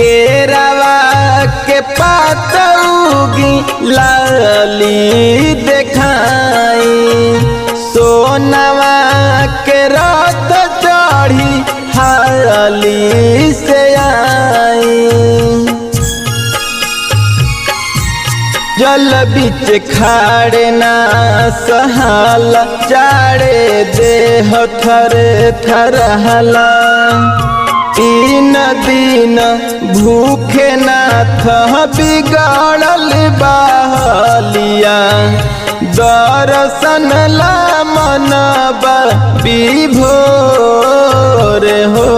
केरावा के पातौगी लाली देखाई सोनवा के रात चढ़ी हाली से आई जल बिच खाड़े ना सहाला चाड़े देह थर थर हला 3 दिन भूखे नाथ बिगड़ल बहलिया दर्शन ला मनबा विभोर हो।